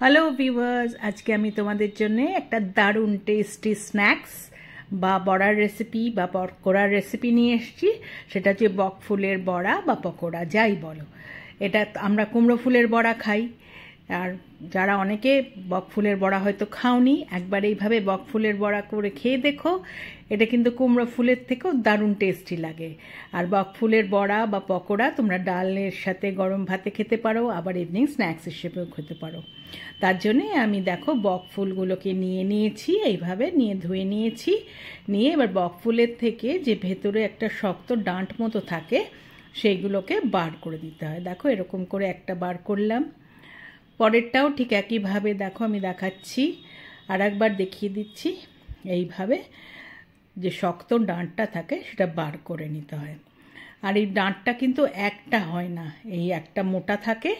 Hello viewers, আজকে আমি তোমাদের জন্য একটা দারুণ টেস্টি স্ন্যাক্স বা বড়ার রেসিপি বা পকোড়ার রেসিপি নিয়ে এসেছি। সেটা হচ্ছে বকফুলের বড়া বা পকোড়া, যাই বলো। এটা আমরা কুমড়ো ফুলের বড়া খাই, আর যারা অনেকে বকফুলের বড়া হয়তো খাওনি, একবার এইভাবে বকফুলের বড়া করে খেয়ে দেখো। এটা কিন্তু কুমড়ো ফুলের থেকেও দারুণ টেস্টি লাগে। আর বকফুলের বড়া বা পকোড়া তোমরা ডালের সাথে গরম ভাতে খেতে পারো, আবার ইভিনিং স্ন্যাক্স হিসেবেও খেতে পারো। তার জন্যে আমি দেখো বকফুলগুলোকে নিয়েছি, এইভাবে ধুয়ে নিয়েছি। নিয়ে এবার বকফুলের থেকে যে ভেতরে একটা শক্ত ডাঁট মতো থাকে সেইগুলোকে বার করে দিতে হয়। দেখো এরকম করে একটা বার করলাম, পরেরটাও ঠিক একইভাবে দেখো আমি দেখাচ্ছি, আর একবার দেখিয়ে দিচ্ছি। এইভাবে যে শক্ত ডাঁটটা থাকে সেটা বার করে নিতে হয়। আর এই ডাঁটটা কিন্তু একটা হয় না, এই একটা মোটা থাকে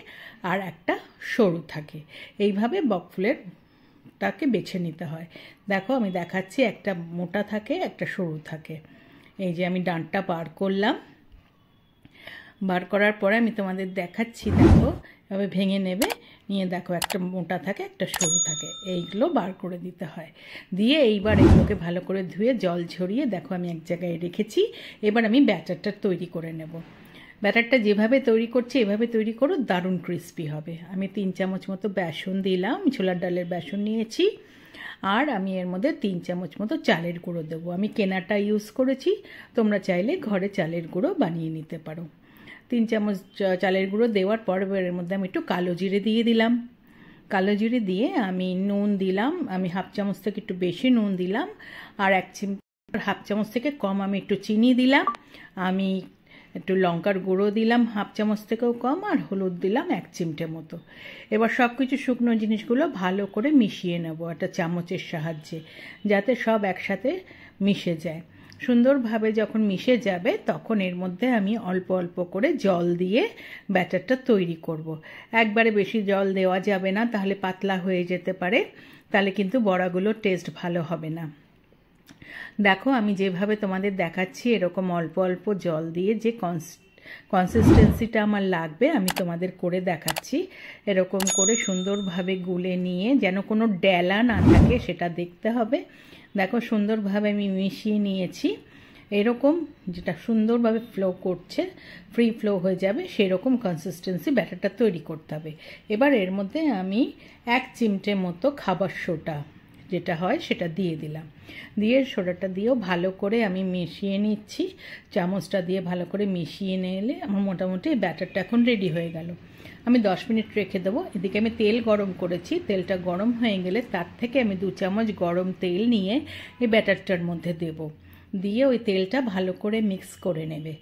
আর একটা সরু থাকে। এইভাবে বকফুলেরটাকে বেছে নিতে হয়। দেখো আমি দেখাচ্ছি, একটা মোটা থাকে একটা সরু থাকে। এই যে আমি ডাঁটটা বার করলাম, বার করার পরে আমি তোমাদের দেখাচ্ছি। দেখো এভাবে ভেঙে নেবে, নিয়ে দেখো একটা মোটা থাকে একটা সরু থাকে, এইগুলো বার করে দিতে হয়। দিয়ে এইবার এগুলোকে ভালো করে ধুয়ে জল ঝরিয়ে দেখো আমি এক জায়গায় রেখেছি। এবার আমি ব্যাটারটা তৈরি করে নেব। ব্যাটারটা যেভাবে তৈরি করছি এভাবে তৈরি করো, দারুণ ক্রিস্পি হবে। আমি 3 চামচ মতো বেসন দিলাম, ছোলার ডালের বেসন নিয়েছি। আর আমি এর মধ্যে 3 চামচ মতো চালের গুঁড়ো দেবো। আমি কেনাটা ইউজ করেছি, তোমরা চাইলে ঘরে চালের গুঁড়ো বানিয়ে নিতে পারো। 3 চামচ চালের গুঁড়ো দেওয়ার পর এর মধ্যে আমি একটু কালো জিরে দিয়ে দিলাম। কালো জিরে দিয়ে আমি নুন দিলাম, আমি হাফ চামচ থেকে একটু বেশি নুন দিলাম। আর হাফ চামচ থেকে কম আমি একটু চিনি দিলাম। আমি একটু লঙ্কার গুঁড়ো দিলাম হাফ চামচ থেকেও কম, আর হলুদ দিলাম 1 চিমটে মতো। এবার সব কিছু শুকনো জিনিসগুলো ভালো করে মিশিয়ে নেব একটা চামচের সাহায্যে, যাতে সব একসাথে মিশে যায়। সুন্দরভাবে যখন মিশে যাবে তখন এর মধ্যে আমি অল্প অল্প করে জল দিয়ে ব্যাটারটা তৈরি করব। একবারে বেশি জল দেওয়া যাবে না, তাহলে পাতলা হয়ে যেতে পারে, তাহলে কিন্তু বড়াগুলোর টেস্ট ভালো হবে না। দেখো আমি যেভাবে তোমাদের দেখাচ্ছি এরকম অল্প অল্প জল দিয়ে যে কনসিস্টেন্সিটা আমার লাগবে আমি তোমাদের করে দেখাচ্ছি। এরকম করে সুন্দরভাবে গুলে নিয়ে যেন কোনো ডেলা না থাকে সেটা দেখতে হবে। দেখো সুন্দরভাবে আমি মিশিয়ে নিয়েছি। এরকম যেটা সুন্দরভাবে ফ্লো করছে, ফ্রি ফ্লো হয়ে যাবে, সেরকম কনসিস্টেন্সি ব্যাটারটা তৈরি করতে হবে। এবার এর মধ্যে আমি 1 চিমটে মতো খাবার সোডা যেটা হয় সেটা দিয়ে দিলাম। দিয়ে সোডাটা দিয়েও ভালো করে আমি মিশিয়ে নিচ্ছি। চামচটা দিয়ে ভালো করে মিশিয়ে নিলে আমার মোটামুটি ব্যাটারটা এখন রেডি হয়ে গেল। আমি 10 মিনিট রেখে দেবো। এদিকে আমি তেল গরম করেছি, তেলটা গরম হয়ে গেলে তার থেকে আমি 2 চামচ গরম তেল নিয়ে এই ব্যাটারটার মধ্যে দেব। দিয়ে ওই তেলটা ভালো করে মিক্স করে নেবে।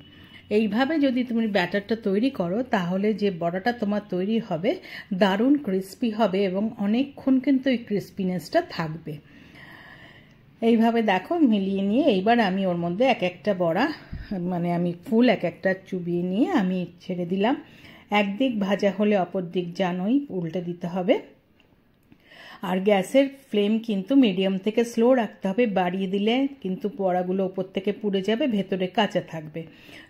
এইভাবে যদি তুমি ব্যাটারটা তৈরি করো তাহলে যে বড়াটা তোমার তৈরি হবে দারুণ ক্রিস্পি হবে এবং অনেকক্ষণ কিন্তু এই ক্রিস্পিনেসটা থাকবে। এইভাবে দেখো মিলিয়ে নিয়ে এইবার আমি ওর মধ্যে এক একটা বড়া আমি ফুল এক একটা চুবিয়ে নিয়ে আমি ছেড়ে দিলাম। একদিক ভাজা হলে অপর দিক জানোই উল্টে দিতে হবে। আর গ্যাসের ফ্লেম কিন্তু মিডিয়াম থেকে স্লো রাখতে হবে, বাড়িয়ে দিলে কিন্তু বড়াগুলো ওপর থেকে পুড়ে যাবে, ভেতরে কাঁচা থাকবে।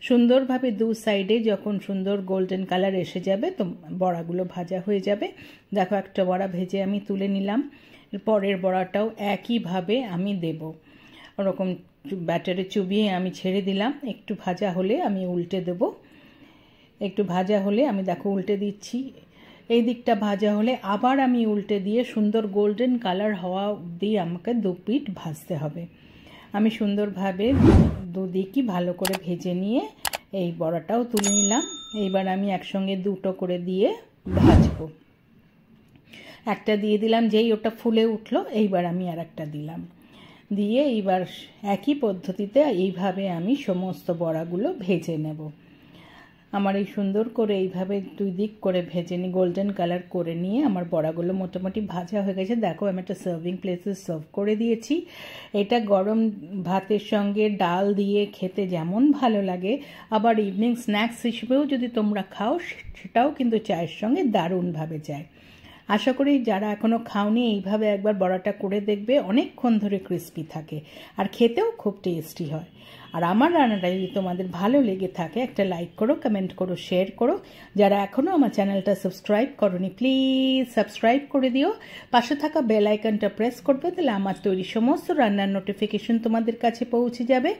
সুন্দরভাবে 2 সাইডে যখন সুন্দর গোল্ডেন কালার এসে যাবে তো বড়াগুলো ভাজা হয়ে যাবে। দেখো একটা বড়া ভেজে আমি তুলে নিলাম। পরের বড়াটাও একইভাবে আমি দেব। ওরকম ব্যাটারে চুবিয়ে আমি ছেড়ে দিলাম। একটু ভাজা হলে আমি উল্টে দেব। একটু ভাজা হলে আমি দেখো উল্টে দিচ্ছি। এই দিকটা ভাজা হলে আবার আমি উল্টে দিয়ে সুন্দর গোল্ডেন কালার হওয়া অবধি আমাকে 2 পিঠ ভাজতে হবে। আমি সুন্দরভাবে 2 দিকই ভালো করে ভেজে নিয়ে এই বড়াটাও তুলে নিলাম। এইবার আমি একসঙ্গে 2টো করে দিয়ে ভাজবো। একটা দিয়ে দিলাম, যেই ওটা ফুলে উঠলো এইবার আমি আর একটা দিলাম। দিয়ে এইবার একই পদ্ধতিতে এইভাবে আমি সমস্ত বড়াগুলো ভেজে নেব। আমার এই সুন্দর করে এইভাবে 2 দিক করে ভেজে নিয়ে গোল্ডেন কালার করে নিয়ে আমার বড়াগুলো মোটামুটি ভাজা হয়ে গেছে। দেখো আমি একটা সার্ভিং প্লেটে সার্ভ করে দিয়েছি। এটা গরম ভাতের সঙ্গে ডাল দিয়ে খেতে যেমন ভালো লাগে, আবার ইভিনিং স্ন্যাক্স হিসেবেও যদি তোমরা খাও সেটাও কিন্তু চায়ের সঙ্গে দারুণভাবে যায়। আশা করি যারা এখনও খাওনি এইভাবে একবার বড়াটা করে দেখবে, অনেকক্ষণ ধরে ক্রিস্পি থাকে আর খেতেও খুব টেস্টি হয়। আর আমার রান্নাটা যদি তোমাদের ভালো লেগে থাকে একটা লাইক করো, কমেন্ট করো, শেয়ার করো। যারা এখনও আমার চ্যানেলটা সাবস্ক্রাইব করোনি প্লিজ সাবস্ক্রাইব করে দিও, পাশে থাকা বেল আইকনটা প্রেস করবে, তাহলে আমার তৈরি সমস্ত রান্নার নোটিফিকেশন তোমাদের কাছে পৌঁছে যাবে।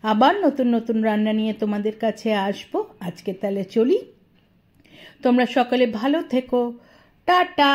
আবার নতুন নতুন রান্না নিয়ে তোমাদের কাছে আসবো। আজকে তাহলে চলি, তোমরা সকলে ভালো থেকো, টাটা।